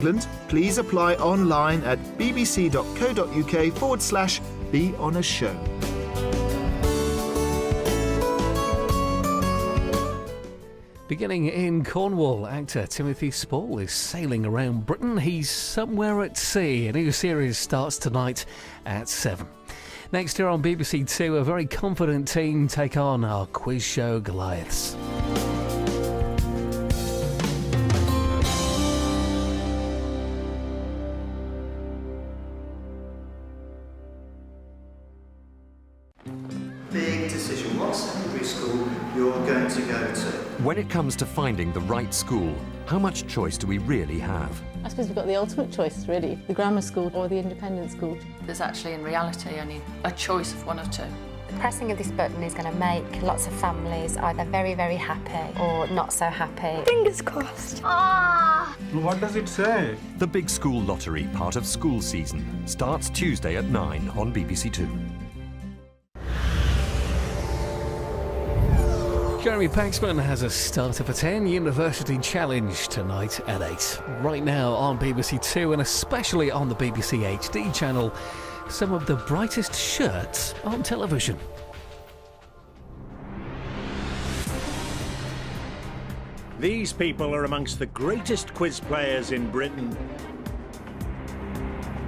England, please apply online at bbc.co.uk/Be On A Show. Beginning in Cornwall, actor Timothy Spall is sailing around Britain. He's somewhere at sea. A new series starts tonight at 7. Next year on BBC Two, a very confident team take on our quiz show Goliaths. Big decision. What secondary school you're going to go to? When it comes to finding the right school, how much choice do we really have? I suppose we've got the ultimate choice, really. The grammar school or the independent school. There's actually, in reality, only a choice of one of two. The pressing of this button is going to make lots of families either very, very happy or not so happy. Fingers crossed. Ah! What does it say? The Big School Lottery, part of school season, starts Tuesday at 9 on BBC Two. Jeremy Paxman has a starter for 10 University Challenge tonight at 8. Right now on BBC Two and especially on the BBC HD channel, some of the brightest shirts on television. These people are amongst the greatest quiz players in Britain.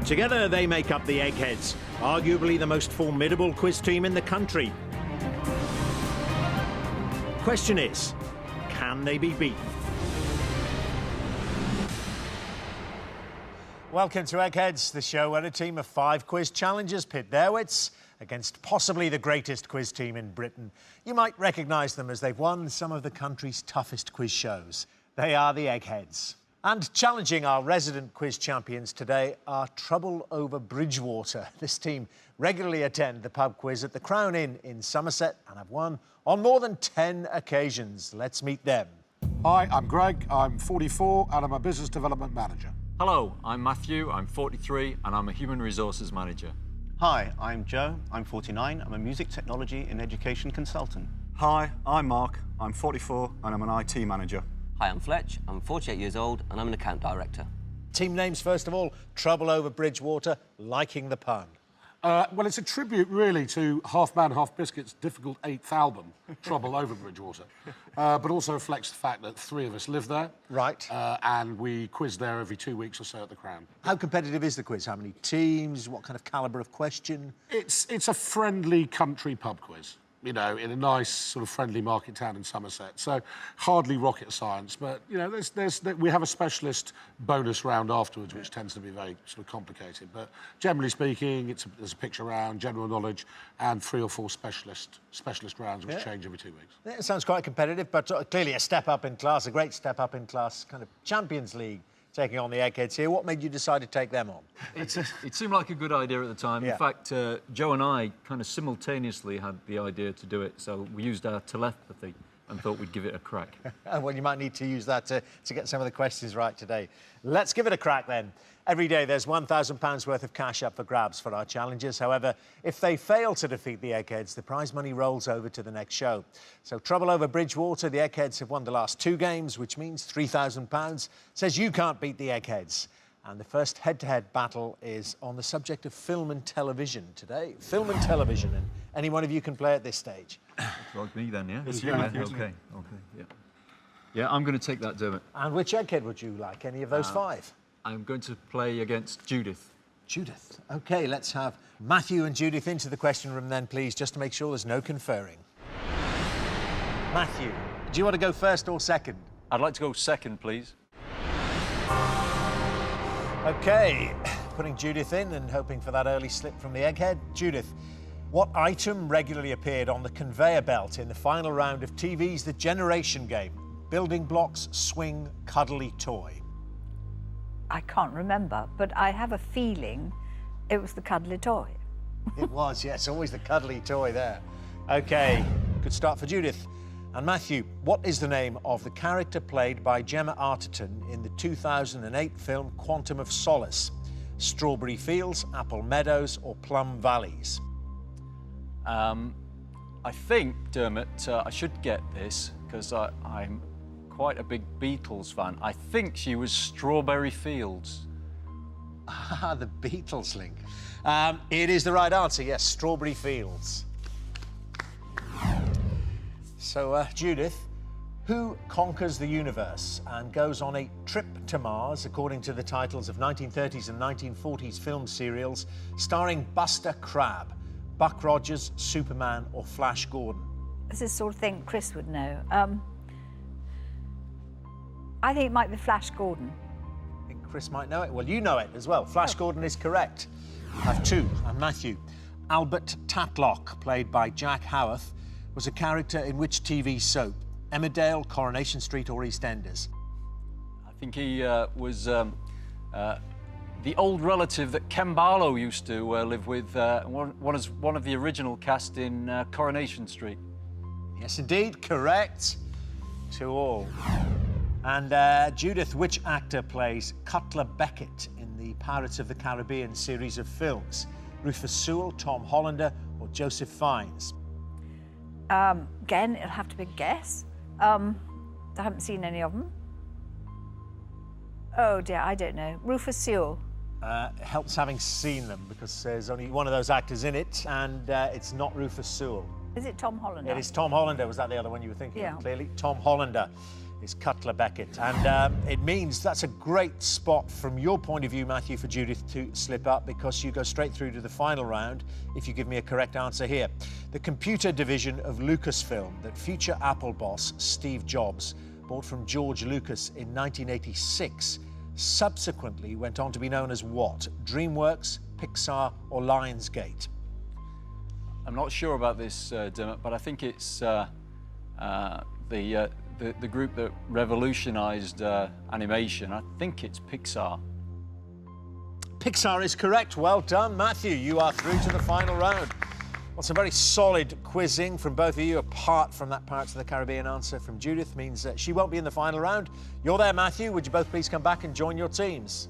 Together they make up the Eggheads, arguably the most formidable quiz team in the country. Question is, can they be beaten? Welcome to Eggheads, the show where a team of 5 quiz challengers pit their wits against possibly the greatest quiz team in Britain. You might recognise them as they've won some of the country's toughest quiz shows. They are the Eggheads. And challenging our resident quiz champions today are Trouble Over Bridgwater. This team regularly attend the pub quiz at the Crown Inn in Somerset and have won on more than 10 occasions. Let's meet them. Hi, I'm Greg, I'm 44 and I'm a business development manager. Hello, I'm Matthew, I'm 43 and I'm a human resources manager. Hi, I'm Joe, I'm 49, I'm a music technology and education consultant. Hi, I'm Mark, I'm 44 and I'm an IT manager. Hi, I'm Fletch, I'm 48 years old and I'm an account director. Team names first of all, Trouble Over Bridgwater, liking the pun. Well, it's a tribute, really, to Half Man, Half Biscuit's difficult 8th album, Trouble Over Bridgwater, but also reflects the fact that 3 of us live there. Right. And we quiz there every 2 weeks or so at the Crown. How competitive is the quiz? How many teams? What kind of calibre of question? It's a friendly country pub quiz, you know, in a nice sort of friendly market town in Somerset. So hardly rocket science, but, you know, we have a specialist bonus round afterwards, which tends to be very sort of complicated. But generally speaking, there's a picture round, general knowledge, and 3 or 4 specialist rounds, which change every 2 weeks. Yeah, it sounds quite competitive, but clearly a step up in class, a great step up in class, kind of Champions League taking on the Eggheads here. What made you decide to take them on? It seemed like a good idea at the time. Yeah. In fact, Joe and I kind of simultaneously had the idea to do it, so we used our telepathy and thought we'd give it a crack. Well, you might need to use that to get some of the questions right today. Let's give it a crack then. Every day there's £1,000 worth of cash up for grabs for our challengers. However, if they fail to defeat the Eggheads, the prize money rolls over to the next show. So Trouble Over Bridgwater, the Eggheads have won the last 2 games, which means £3,000. Says you can't beat the Eggheads. And the first head-to-head battle is on the subject of film and television today. Film and television, and any one of you can play at this stage. Like me then, yeah? It's yeah. Matthew, Okay, yeah. Yeah, I'm going to take that, Dermot. And which Egghead would you like? Any of those 5? I'm going to play against Judith. Judith. OK, let's have Matthew and Judith into the question room then, please, just to make sure there's no conferring. Matthew, do you want to go first or second? I'd like to go second, please. OK, putting Judith in and hoping for that early slip from the Egghead. Judith, what item regularly appeared on the conveyor belt in the final round of TV's The Generation Game? Building blocks, swing, cuddly toy. I can't remember, but I have a feeling it was the cuddly toy. It was, yes, always the cuddly toy there. OK, good start for Judith. And Matthew, what is the name of the character played by Gemma Arterton in the 2008 film Quantum of Solace? Strawberry Fields, Apple Meadows or Plum Valleys? I think, Dermot, I should get this, because I'm quite a big Beatles fan. I think she was Strawberry Fields. Ah, the Beatles link. It is the right answer, yes, Strawberry Fields. So, Judith, who conquers the universe and goes on a trip to Mars, according to the titles of 1930s and 1940s film serials, starring Buster Crabbe, Buck Rogers, Superman, or Flash Gordon? This is the sort of thing Chris would know. I think it might be Flash Gordon. I think Chris might know it. Well, you know it as well. Flash Gordon is correct. I have two. And Matthew. Albert Tatlock, played by Jack Howarth, was a character in which TV soap? Emmerdale, Coronation Street, or EastEnders? I think he was the old relative that Ken Barlow used to live with, one of the original cast in Coronation Street. Yes, indeed, correct. 2-all. And Judith, which actor plays Cutler Beckett in the Pirates of the Caribbean series of films? Rufus Sewell, Tom Hollander, or Joseph Fiennes? Again, it'll have to be a guess. I haven't seen any of them. Oh dear, I don't know. Rufus Sewell. Helps having seen them, because there's only one of those actors in it, and it's not Rufus Sewell. Is it Tom Hollander? It is Tom Hollander. Was that the other one you were thinking Yeah. of? Clearly, Tom Hollander is Cutler Beckett. And it means that's a great spot from your point of view, Matthew, for Judith to slip up, because you go straight through to the final round if you give me a correct answer here. The computer division of Lucasfilm that future Apple boss Steve Jobs bought from George Lucas in 1986 subsequently went on to be known as what? DreamWorks, Pixar, or Lionsgate? I'm not sure about this, Dermot, but I think it's the group that revolutionised animation. I think it's Pixar. Pixar is correct. Well done, Matthew. You are through to the final round. Well, some very solid quizzing from both of you, apart from that Pirates of the Caribbean answer from Judith, means that she won't be in the final round. You're there, Matthew. Would you both please come back and join your teams?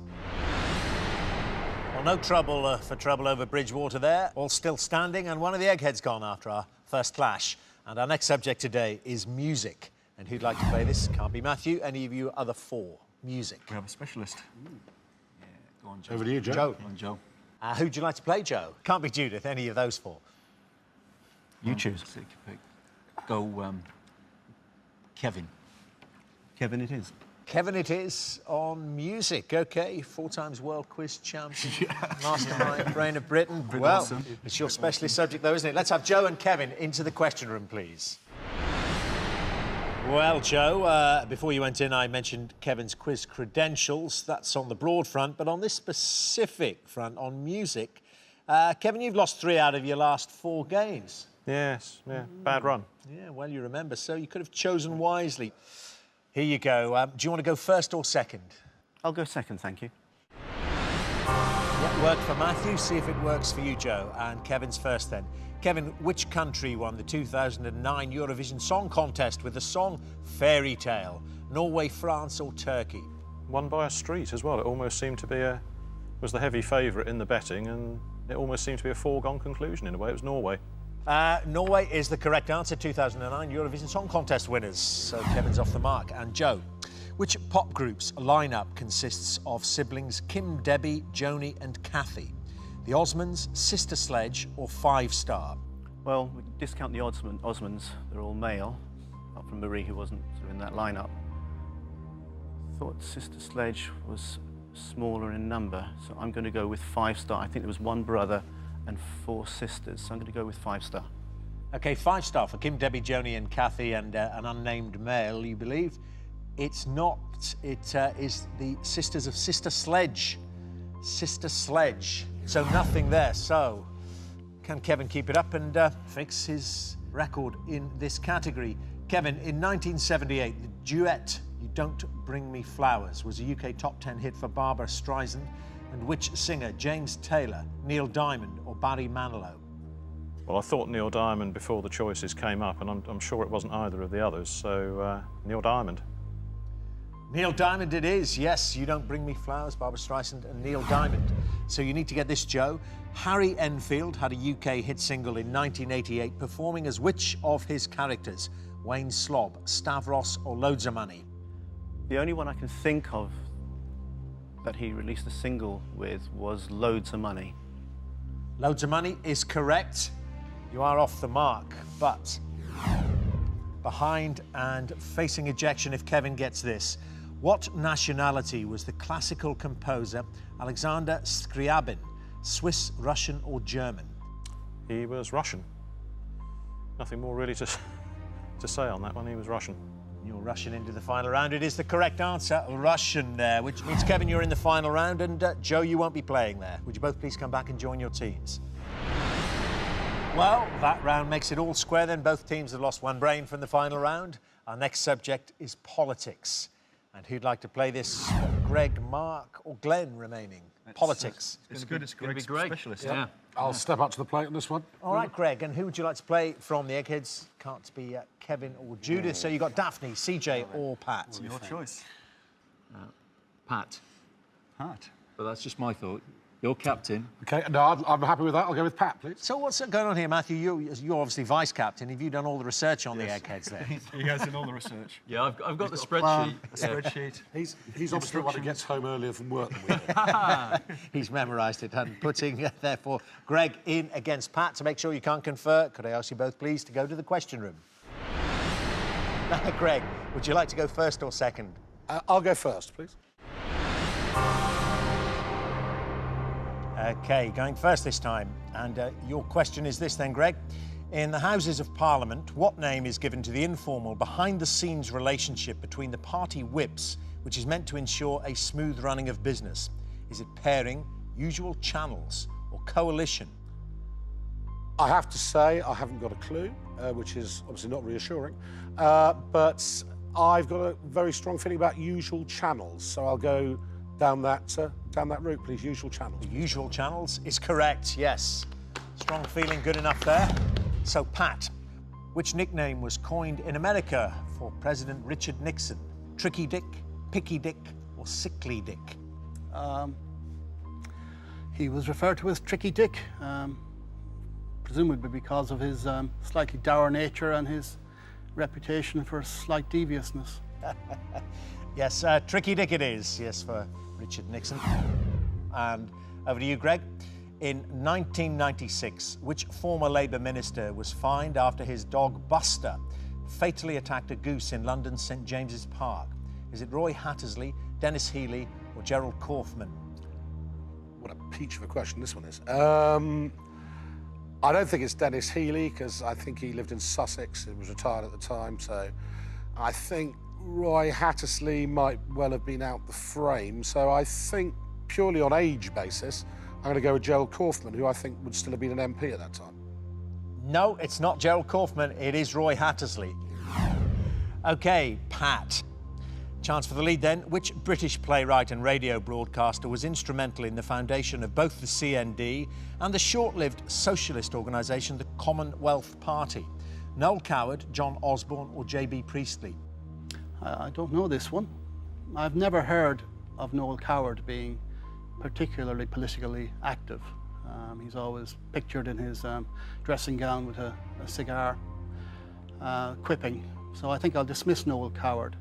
Well, no trouble for trouble over Bridgwater there. All still standing, and one of the Eggheads gone after our first clash. And our next subject today is music. And who'd like to play this? Can't be Matthew. Any of you other four? Music. We have a specialist. Yeah, go on, Joe. Over to you, Joe. Joe. Go on, Joe. Who'd you like to play, Joe? Can't be Judith, any of those four. You choose. Go, Kevin. Kevin it is. Kevin it is on music. OK, 4 times world quiz champion, mastermind, brain of Britain. Well, awesome. It's your specialist subject, though, isn't it? Let's have Joe and Kevin into the question room, please. Well, Joe, before you went in, I mentioned Kevin's quiz credentials. That's on the broad front, but on this specific front, on music, Kevin, you've lost 3 out of your last 4 games. Yes, yeah, bad run. Yeah, well, you remember, so you could have chosen wisely. Here you go. Do you want to go first or second? I'll go second, thank you. What worked for Matthew? See if it works for you, Joe. And Kevin's first then. Kevin, which country won the 2009 Eurovision Song Contest with the song Fairy Tale? Norway, France, or Turkey? Won by a street as well. It almost seemed to be was the heavy favourite in the betting, and it almost seemed to be a foregone conclusion in a way. It was Norway. Norway is the correct answer. 2009 Eurovision Song Contest winners. So Kevin's off the mark. And Joe, which pop group's lineup consists of siblings Kim, Debbie, Joni and Kathy? The Osmonds, Sister Sledge or Five Star? Well, we discount the Osmonds. They're all male, apart from Marie, who wasn't sort of in that lineup. Thought Sister Sledge was smaller in number, so I'm going to go with Five Star. I think there was 1 brother and 4 sisters, so I'm going to go with Five Star. OK, Five Star for Kim, Debbie, Joni and Kathy and an unnamed male, you believe? It's not. It is the Sisters of Sister Sledge. Sister Sledge. So nothing there. So can Kevin keep it up and fix his record in this category? Kevin, in 1978, the duet You Don't Bring Me Flowers was a UK top 10 hit for Barbara Streisand. And which singer? James Taylor, Neil Diamond or Barry Manilow? Well, I thought Neil Diamond before the choices came up, and I'm sure it wasn't either of the others, so Neil Diamond. Neil Diamond it is, yes. You Don't Bring Me Flowers, Barbara Streisand and Neil Diamond. So you need to get this, Joe. Harry Enfield had a UK hit single in 1988 performing as which of his characters? Wayne Slob, Stavros or Loads of Money? The only one I can think of that he released a single with was Loads of Money. Loads of Money is correct. You are off the mark, but behind and facing ejection if Kevin gets this. What nationality was the classical composer Alexander Scriabin? Swiss, Russian or German? He was Russian. Nothing more really to say on that one. He was Russian. You're Russian into the final round. It is the correct answer, Russian there, which means, Kevin, you're in the final round, and Joe, you won't be playing there. Would you both please come back and join your teams? Well, that round makes it all square then. Both teams have lost one brain from the final round. Our next subject is politics. And who'd like to play this? Greg, Mark or Glenn remaining? Politics. It's going to be Greg. Specialist. Yeah. I'll step up to the plate on this one. All right, Greg, and who would you like to play from the Eggheads? Can't be Kevin or Judith, so you've got Daphne, CJ or Pat. Your choice. Pat. Pat. But that's just my thought. You're captain. OK, no, I'm happy with that. I'll go with Pat, please. So what's going on here, Matthew? You're obviously vice-captain. Have you done all the research on the Eggheads there? He has done all the research. Yeah, I've got the spreadsheet. Spreadsheet. He's obviously the one who gets home earlier from work than we do. He's memorised it and putting, therefore, Greg in against Pat. To make sure you can't confer, could I ask you both, please, to go to the question room? Now, Greg, would you like to go first or second? I'll go first, please. OK, going first this time. And your question is this then, Greg. In the Houses of Parliament, what name is given to the informal, behind-the-scenes relationship between the party whips, which is meant to ensure a smooth running of business? Is it pairing, usual channels, or coalition? I have to say I haven't got a clue, which is obviously not reassuring. But I've got a very strong feeling about usual channels, so I'll go down that route, please. Usual channels. The usual channels is correct, yes. Strong feeling, good enough there. So, Pat, which nickname was coined in America for President Richard Nixon? Tricky Dick, Picky Dick, or Sickly Dick? He was referred to as Tricky Dick, presumably because of his slightly dour nature and his reputation for slight deviousness. Yes, Tricky Dick it is, yes, for Richard Nixon. And over to you, Greg. In 1996, which former Labour minister was fined after his dog Buster fatally attacked a goose in London's St James's Park? Is it Roy Hattersley, Dennis Healey, or Gerald Kaufman? What a peach of a question this one is. I don't think it's Dennis Healey, because I think he lived in Sussex. He was retired at the time, so I think Roy Hattersley might well have been out the frame. So I think, purely on age basis, I'm going to go with Gerald Kaufman, who I think would still have been an MP at that time. No, it's not Gerald Kaufman. It is Roy Hattersley. OK, Pat. Chance for the lead then. Which British playwright and radio broadcaster was instrumental in the foundation of both the CND and the short-lived socialist organisation, the Commonwealth Party? Noel Coward, John Osborne or J.B. Priestley? I don't know this one. I've never heard of Noel Coward being particularly politically active. He's always pictured in his dressing gown with a cigar, quipping. So I think I'll dismiss Noel Coward.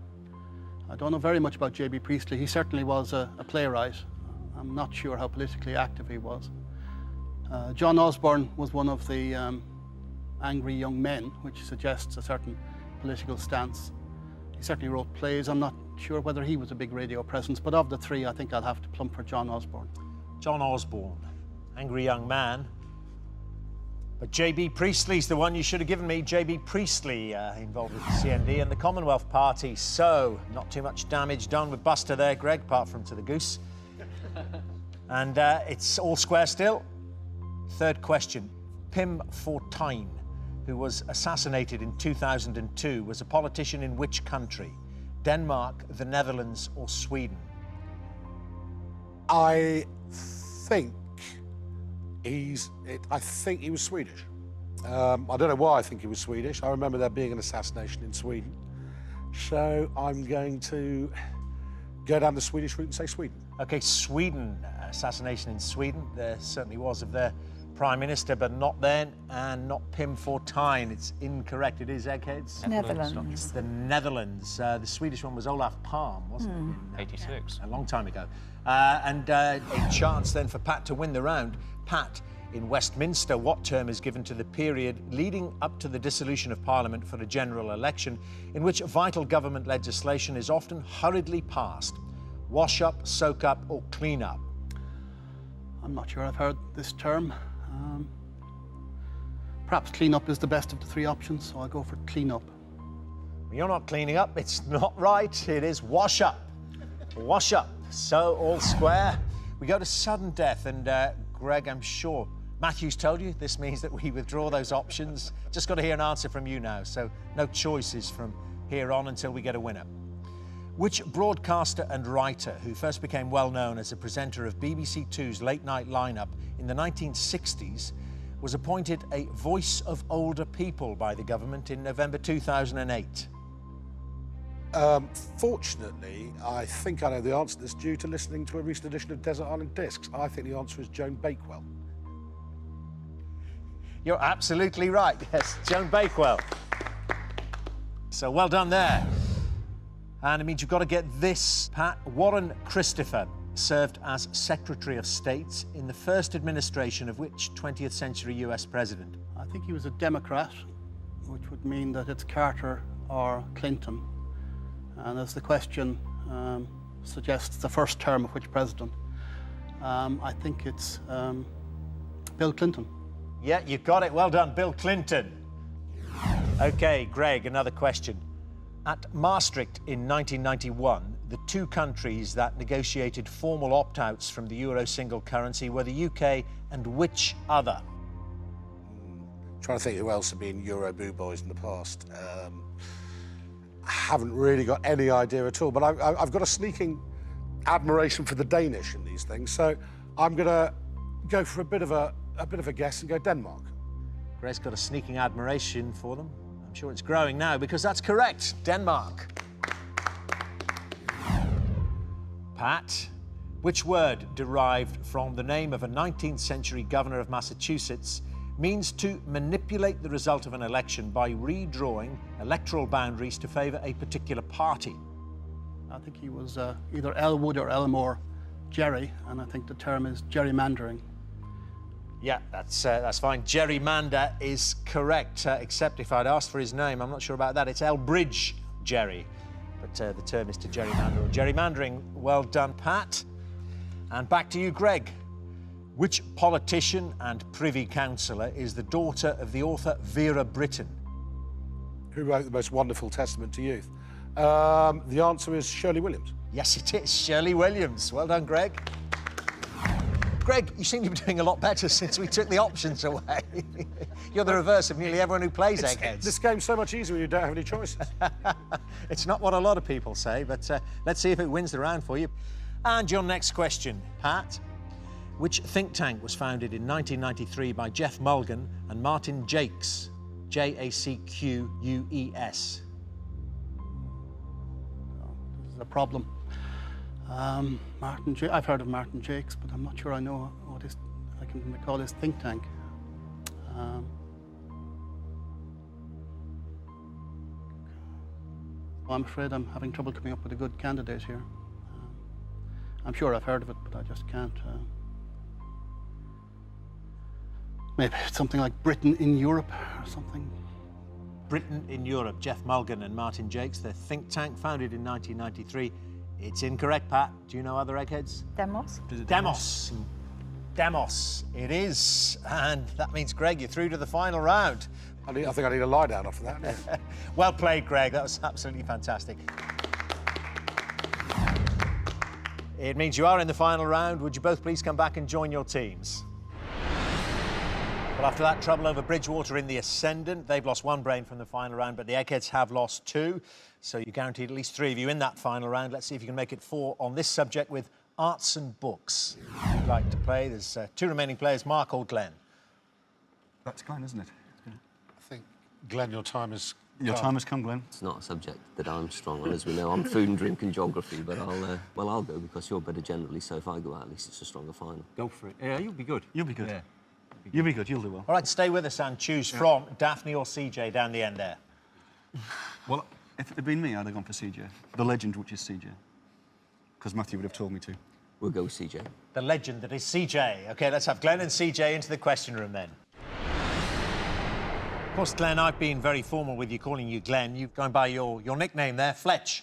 I don't know very much about J.B. Priestley. He certainly was a playwright. I'm not sure how politically active he was. John Osborne was one of the angry young men, which suggests a certain political stance. He certainly wrote plays. I'm not sure whether he was a big radio presence, but of the three, I think I'll have to plump for John Osborne. John Osborne, angry young man. But J.B. Priestley's the one you should have given me. J.B. Priestley, involved with the CND and the Commonwealth Party. So, not too much damage done with Buster there, Greg, apart from to the goose. And it's all square still. Third question. Pim Fortuyn, who was assassinated in 2002, was a politician in which country? Denmark, the Netherlands or Sweden? I think he was Swedish. I don't know why I think he was Swedish. I remember there being an assassination in Sweden. So I'm going to go down the Swedish route and say Sweden. OK, Sweden. Assassination in Sweden. There certainly was of their Prime Minister, but not then, and not Pim Fortuyn. It's incorrect. It is Eggheads. Netherlands. It's the Netherlands. The Swedish one was Olaf Palme, wasn't it? 86. A long time ago. And a chance then for Pat to win the round. Pat, in Westminster, what term is given to the period leading up to the dissolution of Parliament for a general election in which vital government legislation is often hurriedly passed? Wash up, soak up, or clean up? I'm not sure I've heard this term. Perhaps clean up is the best of the three options, so I'll go for clean up. You're not cleaning up. It's not right. It is wash up. Wash up. So, all square. We go to sudden death, and Greg, I'm sure Matthew's told you this means that we withdraw those options. Just got to hear an answer from you now, so no choices from here on until we get a winner. Which broadcaster and writer, who first became well known as a presenter of BBC Two's late-night lineup in the 1960s, was appointed a voice of older people by the government in November 2008? Fortunately, I think I know the answer to this due to listening to a recent edition of Desert Island Discs. I think the answer is Joan Bakewell. You're absolutely right. Yes, Joan Bakewell. So well done there. And it means you've got to get this, Pat. Warren Christopher served as Secretary of State in the first administration of which 20th century US president? I think he was a Democrat, which would mean that it's Carter or Clinton. And as the question suggests, the first term of which president, I think it's Bill Clinton. Yeah, you got it. Well done, Bill Clinton. OK, Greg, another question. At Maastricht in 1991, the two countries that negotiated formal opt-outs from the euro single currency were the UK and which other? Trying to think who else have been Euro boo boys in the past. I haven't really got any idea at all, but I've got a sneaking admiration for the Danish in these things, so I'm going to go for a bit of a guess and go Denmark. Greg's got a sneaking admiration for them. I'm sure it's growing now because that's correct. Denmark. Pat, which word derived from the name of a 19th century governor of Massachusetts means to manipulate the result of an election by redrawing electoral boundaries to favour a particular party? I think he was either Elwood or Elmore Jerry, and I think the term is gerrymandering. Yeah, that's fine. Gerrymander is correct, except if I'd asked for his name, I'm not sure about that. It's Elbridge Jerry, but the term is to gerrymander or gerrymandering. Well done, Pat. And back to you, Greg. Which politician and Privy Councillor is the daughter of the author Vera Brittain? Who wrote the most wonderful testament to youth? The answer is Shirley Williams. Yes, it is Shirley Williams. Well done, Greg. Greg, you seem to be doing a lot better since we took the options away. You're the reverse of nearly everyone who plays Eggheads. This game's so much easier when you don't have any choices. It's not what a lot of people say, but let's see if it wins the round for you. And your next question, Pat. Which think tank was founded in 1993 by Jeff Mulgan and Martin Jakes? Jacqueus. This is a problem. I've heard of Martin Jakes, but I'm not sure I know what I can recall his think tank. I'm afraid I'm having trouble coming up with a good candidate here. I'm sure I've heard of it, but I just can't. Maybe it's something like Britain in Europe or something. Britain in Europe, Jeff Mulgan and Martin Jakes, their think tank founded in 1993. It's incorrect, Pat. Do you know other Eggheads? Demos. Demos. It is. And that means, Greg, you're through to the final round. I think I need a lie down after that. Well played, Greg. That was absolutely fantastic. It means you are in the final round. Would you both please come back and join your teams? Well, after that trouble over Bridgwater in the Ascendant, they've lost one brain from the final round, but the Eggheads have lost two. So you're guaranteed at least three of you in that final round. Let's see if you can make it four on this subject with arts and books. If you'd like to play, there's two remaining players, Mark or Glenn. That's Glenn, isn't it? I think, Glenn, your time has come. Your time has come, Glenn. It's not a subject that I'm strong on, as we know. I'm food and drink and geography, but I'll go because you're better generally, so if I go out, at least it's a stronger final. Go for it. Yeah, you'll be good. You'll be good. Yeah. You'll be good, you'll do well. All right, stay with us and choose from Daphne or CJ down the end there. Well, if it had been me, I'd have gone for CJ. The legend, which is CJ. Because Matthew would have told me to. We'll go with CJ. The legend that is CJ. OK, let's have Glynn and CJ into the question room then. Of course, Glynn, I've been very formal with you, calling you Glynn. You've gone by your nickname there, Fletch.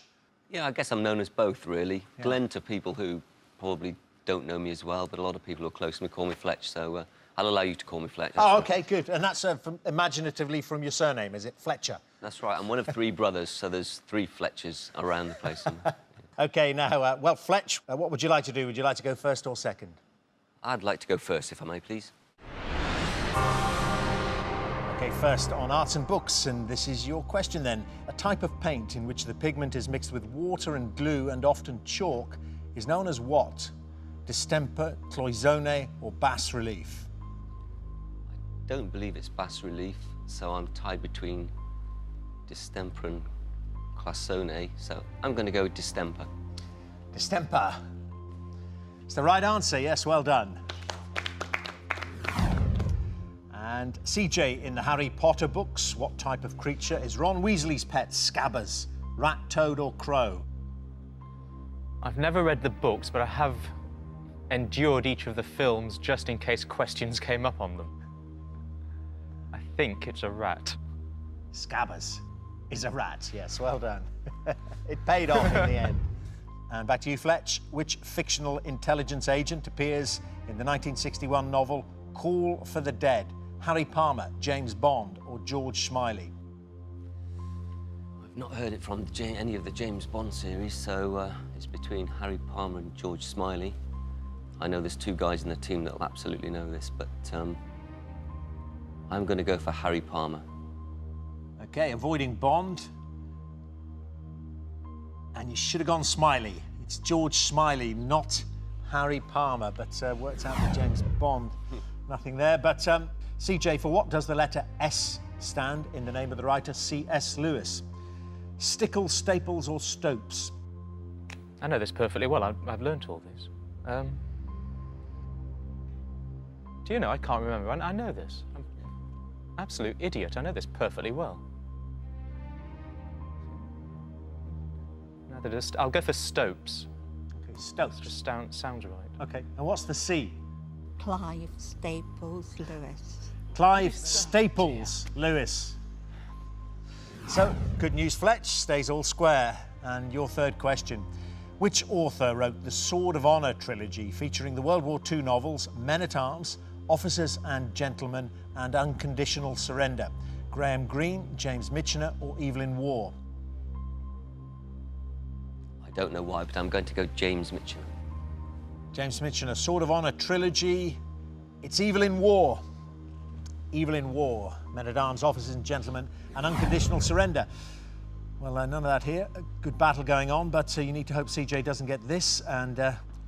Yeah, I guess I'm known as both, really. Yeah. Glynn to people who probably don't know me as well, but a lot of people who are close to me call me Fletch, so I'll allow you to call me Fletch. Oh, OK, good. And that's imaginatively from your surname, is it? Fletcher? That's right. I'm one of 3 brothers, so there's 3 Fletchers around the place. OK, now, well, Fletch, what would you like to do? Would you like to go first or second? I'd like to go first, if I may, please. OK, first on arts and books, and this is your question then. A type of paint in which the pigment is mixed with water and glue and often chalk is known as what? Distemper, cloisonne or bas relief? I don't believe it's bas relief, so I'm tied between distemper and cloisonne, so I'm going to go with distemper. Distemper. It's the right answer, yes, well done. And CJ, in the Harry Potter books, what type of creature is Ron Weasley's pet? Scabbers, rat, toad or crow? I've never read the books, but I have endured each of the films just in case questions came up on them. I think it's a rat. Scabbers is a rat, yes, well done. It paid off in the end. And back to you, Fletch. Which fictional intelligence agent appears in the 1961 novel Call for the Dead? Harry Palmer, James Bond or George Smiley? I've not heard it from any of the James Bond series, so it's between Harry Palmer and George Smiley. I know there's 2 guys in the team that'll absolutely know this, but I'm going to go for Harry Palmer. OK, avoiding Bond. And you should have gone Smiley. It's George Smiley, not Harry Palmer, but works out with James Bond. Nothing there. But CJ, for what does the letter S stand in the name of the writer C.S. Lewis? Stickles, Staples or Stopes? I know this perfectly well. I've learnt all this. Do you know? I can't remember. I know this. I'm an absolute idiot. I know this perfectly well. I'll go for Stopes. OK, Stopes. It just sounds right. OK, and what's the C? Clive Staples Lewis. Clive Staples Lewis. So, good news, Fletch, stays all square. And your third question. Which author wrote the Sword of Honour trilogy featuring the World War II novels Men-at-Arms, Officers and Gentlemen and Unconditional Surrender? Graham Greene, James Michener or Evelyn Waugh? I don't know why, but I'm going to go James Michener. James Michener, Sword of Honour trilogy. It's Evelyn Waugh. Evelyn Waugh, Men-at-Arms, Officers and Gentlemen, and Unconditional Surrender. Well, none of that here. A good battle going on, but you need to hope CJ doesn't get this. And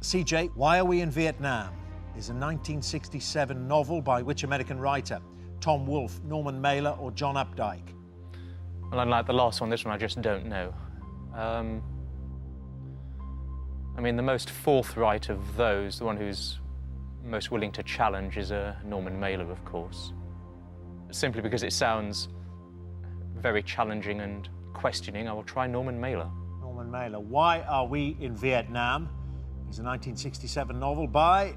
CJ, Why Are We in Vietnam? Is a 1967 novel by which American writer? Tom Wolfe, Norman Mailer, or John Updike? Well, unlike the last one, this one I just don't know. I mean, the most forthright of those, the one who's most willing to challenge, is Norman Mailer, of course. Simply because it sounds very challenging and questioning, I will try Norman Mailer. Norman Mailer, Why Are We in Vietnam? Is a 1967 novel by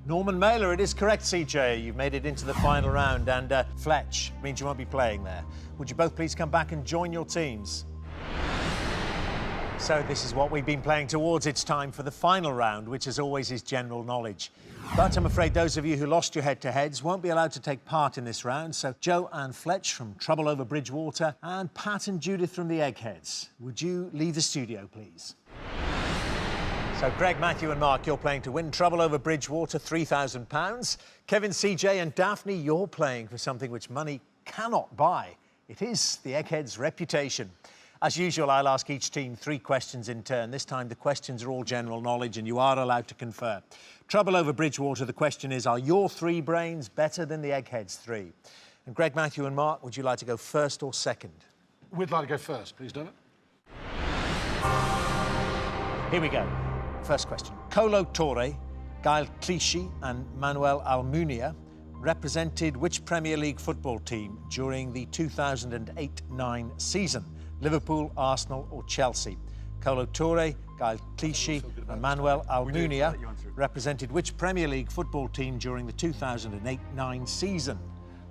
Norman Mailer. It is correct, CJ. You've made it into the final round, and Fletch means you won't be playing there. Would you both please come back and join your teams? So this is what we've been playing towards. It's time for the final round, which as always is general knowledge. But I'm afraid those of you who lost your head-to-heads won't be allowed to take part in this round. So Joe and Fletch from Trouble Over Bridgwater and Pat and Judith from the Eggheads, would you leave the studio, please? So Greg, Matthew and Mark, you're playing to win Trouble Over Bridgwater, £3,000. Kevin, CJ and Daphne, you're playing for something which money cannot buy. It is the Eggheads' reputation. As usual, I'll ask each team 3 questions in turn. This time the questions are all general knowledge and you are allowed to confer. Trouble Over Bridgwater, the question is, are your 3 brains better than the Eggheads' 3? And Greg, Matthew and Mark, would you like to go first or second? We'd like to go first, please, David. Here we go. First question. Colo Torre, Gael Clichy and Manuel Almunia represented which Premier League football team during the 2008-9 season? Liverpool, Arsenal or Chelsea? Kolo Touré, Gael Clichy and Manuel Almunia represented which Premier League football team during the 2008-9 season?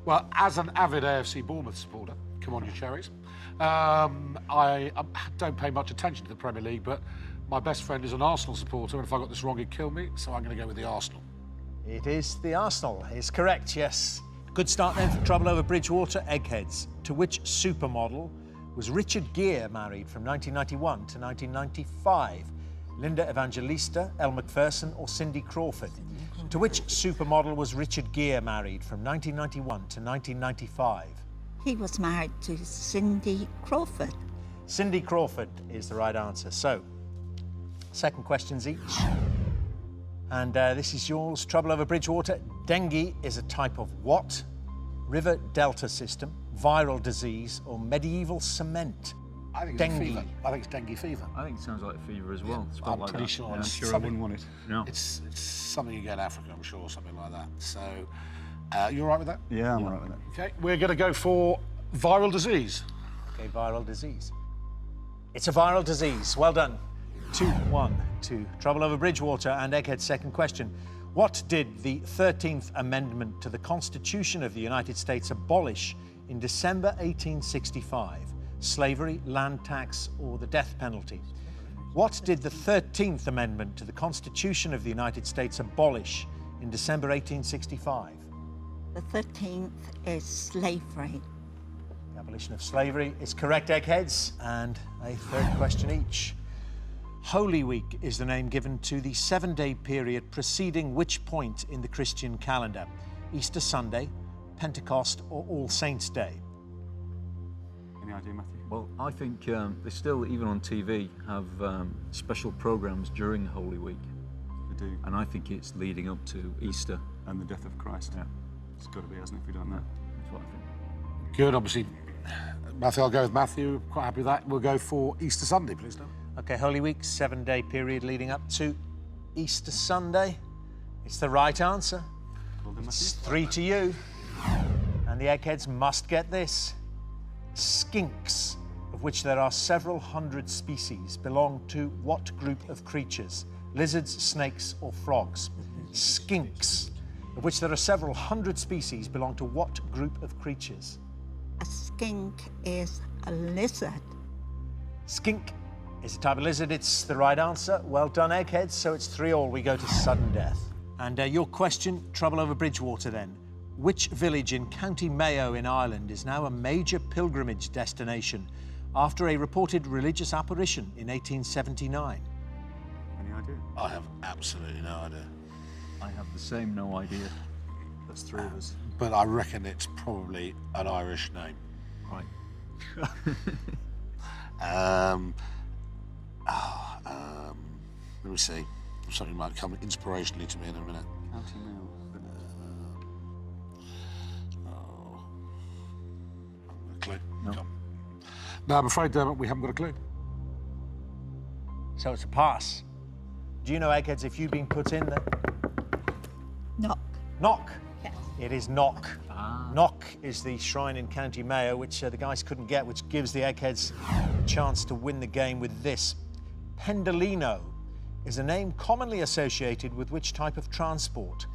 Well, as an avid AFC Bournemouth supporter, come on you cherries, I don't pay much attention to the Premier League, but my best friend is an Arsenal supporter, and if I got this wrong, he'd kill me, so I'm going to go with the Arsenal. It is the Arsenal, is correct, yes. Good start then for Trouble Over Bridgewater, Eggheads. To which supermodel was Richard Gere married from 1991 to 1995? Linda Evangelista, Elle Macpherson or Cindy Crawford? To which supermodel was Richard Gere married from 1991 to 1995? He was married to Cindy Crawford. Cindy Crawford is the right answer. So, second questions each. And this is yours. Trouble Over Bridgewater. Dengue is a type of what? River delta system, viral disease or medieval cement? I think dengue. It's fever. I think it's dengue fever. I think it sounds like fever as well. I'm pretty sure. Yeah, I'm it's sure I something- wouldn't want it. No. It's something you get in Africa, I'm sure, something like that. So, you all right with that? Yeah, I'm all right with that. Okay, we're going to go for viral disease. Okay, viral disease. It's a viral disease. Well done. 2-1 to Trouble Over Bridgewater and Egghead's second question. What did the 13th Amendment to the Constitution of the United States abolish in December 1865? Slavery, land tax, or the death penalty? What did the 13th Amendment to the Constitution of the United States abolish in December 1865? The 13th is slavery. The abolition of slavery is correct, Eggheads, and a third question each. Holy Week is the name given to the 7-day period preceding which point in the Christian calendar? Easter Sunday, Pentecost, or All Saints' Day? Any idea, Matthew? Well, I think they still, even on TV, have special programmes during Holy Week. They do. And I think it's leading up to Easter. And the death of Christ. Yeah. It's got to be, hasn't it, if we don't know? That's what I think. Good, obviously. Matthew, I'll go with Matthew. Quite happy with that. We'll go for Easter Sunday, please, Dan. Okay, Holy Week, 7-day period leading up to Easter Sunday. It's the right answer. Well done, It's Matthew. 3 to you. And the Eggheads must get this. Skinks, of which there are several hundred species, belong to what group of creatures? Lizards, snakes, or frogs? Skinks, of which there are several hundred species, belong to what group of creatures? A skink is a lizard. Skink is a type of lizard. It's the right answer. Well done, Eggheads. So it's 3-3. We go to sudden death. And your question, Trouble Over Bridgewater then. Which village in County Mayo in Ireland is now a major pilgrimage destination after a reported religious apparition in 1879? Any idea? I have absolutely no idea. I have the same no idea. That's 3 of us. But I reckon it's probably an Irish name. Right. Let me see. Something might come inspirationally to me in a minute. County Mayo. A clue? No. No, I'm afraid we haven't got a clue. So it's a pass. Do you know, Eggheads, if you've been put in there? Knock. Knock. Yes. It is Knock. Knock is the shrine in County Mayo, which the guys couldn't get, which gives the Eggheads a chance to win the game with this. Pendolino is a name commonly associated with which type of transport?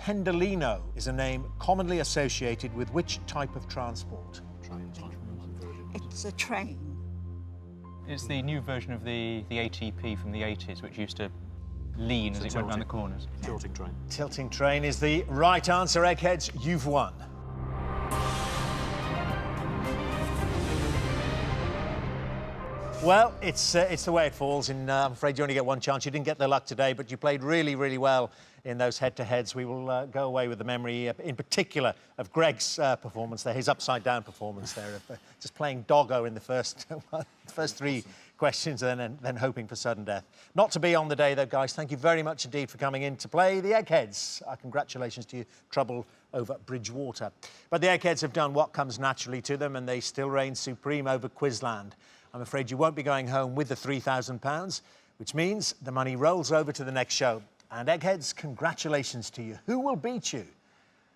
Pendolino is a name commonly associated with which type of transport? It's a train. It's the new version of the ATP from the 80s, which used to lean as it went around the corners. Tilting train. Tilting train is the right answer, Eggheads. You've won. Well, it's the way it falls, and I'm afraid you only get one chance. You didn't get the luck today, but you played really, really well in those head-to-heads. We will go away with the memory, in particular, of Greg's performance there, his upside-down performance there, of just playing doggo in the first 3 questions and then hoping for sudden death. Not to be on the day, though, guys. Thank you very much indeed for coming in to play the Eggheads. Congratulations to you. Trouble Over Bridgewater. But the Eggheads have done what comes naturally to them, and they still reign supreme over Quizland. I'm afraid you won't be going home with the £3,000, which means the money rolls over to the next show. And Eggheads, congratulations to you. Who will beat you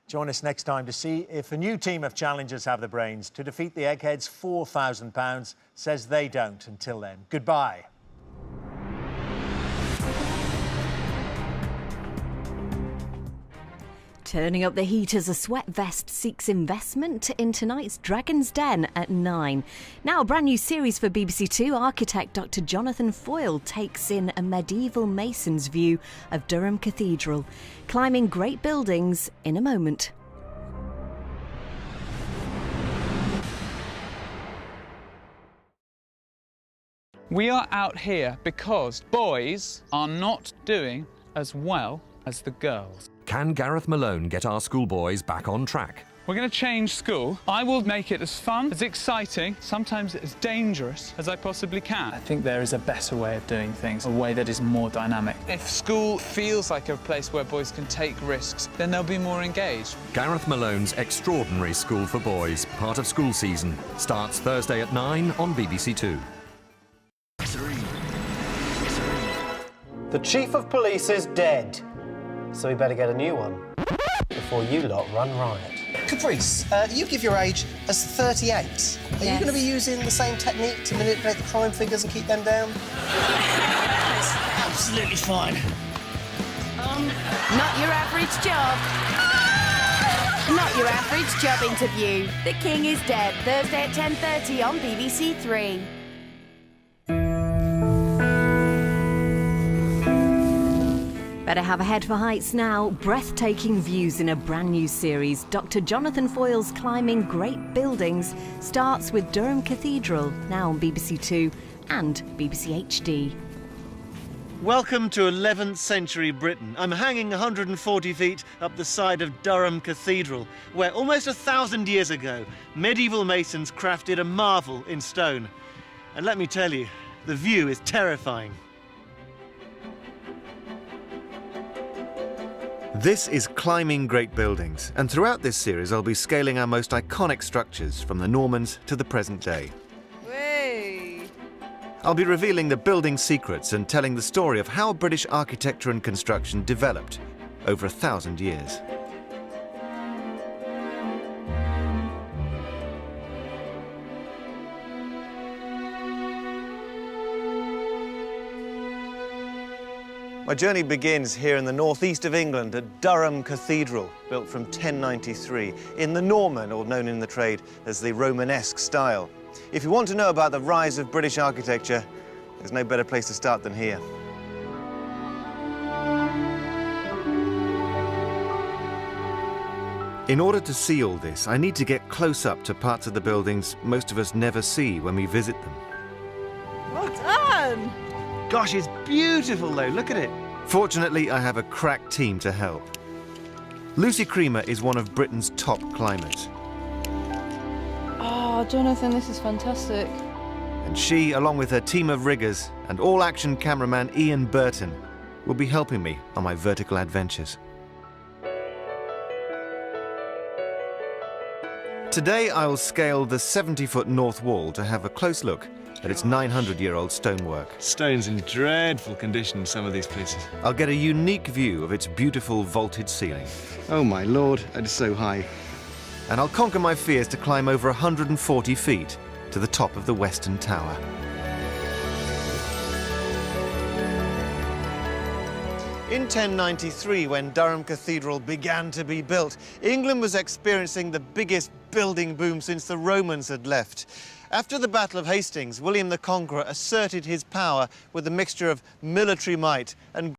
Join us next time to see if a new team of challengers have the brains to defeat the Eggheads. £4,000 says they don't. Until then, goodbye. Turning up the heat as a sweat vest seeks investment in tonight's Dragon's Den at 9. Now, a brand new series for BBC Two, architect Dr. Jonathan Foyle takes in a medieval mason's view of Durham Cathedral, climbing great buildings in a moment. We are out here because boys are not doing as well as the girls. Can Gareth Malone get our schoolboys back on track? We're going to change school. I will make it as fun, as exciting, sometimes as dangerous as I possibly can. I think there is a better way of doing things, a way that is more dynamic. If school feels like a place where boys can take risks, then they'll be more engaged. Gareth Malone's Extraordinary School for Boys, part of school season, starts Thursday at 9 on BBC Two. The Chief of Police is dead, so we better get a new one before you lot run riot. Caprice, you give your age as 38. Are you going to be using the same technique to manipulate the crime figures and keep them down? Yes, absolutely fine. Not your average job. Not your average job interview. The King is dead, Thursday at 10:30 on BBC Three. Better have a head for heights now. Breathtaking views in a brand new series. Dr. Jonathan Foyle's Climbing Great Buildings starts with Durham Cathedral, now on BBC Two and BBC HD. Welcome to 11th century Britain. I'm hanging 140 feet up the side of Durham Cathedral, where almost 1,000 years ago, medieval masons crafted a marvel in stone. And let me tell you, the view is terrifying. This is Climbing Great Buildings, and throughout this series I'll be scaling our most iconic structures from the Normans to the present day. Way. I'll be revealing the building secrets and telling the story of how British architecture and construction developed over 1,000 years. My journey begins here in the northeast of England at Durham Cathedral, built from 1093, in the Norman, or known in the trade as the Romanesque style. If you want to know about the rise of British architecture, there's no better place to start than here. In order to see all this, I need to get close up to parts of the buildings most of us never see when we visit them. Well done! Gosh, it's beautiful though, look at it. Fortunately, I have a crack team to help. Lucy Creamer is one of Britain's top climbers. Oh, Jonathan, this is fantastic. And she, along with her team of riggers and all-action cameraman Ian Burton, will be helping me on my vertical adventures. Today, I will scale the 70-foot north wall to have a close look at its 900-year-old stonework. Stone's in dreadful condition in some of these places. I'll get a unique view of its beautiful vaulted ceiling. Oh my lord, that is so high. And I'll conquer my fears to climb over 140 feet to the top of the Western Tower. In 1093, when Durham Cathedral began to be built, England was experiencing the biggest building boom since the Romans had left. After the Battle of Hastings, William the Conqueror asserted his power with a mixture of military might and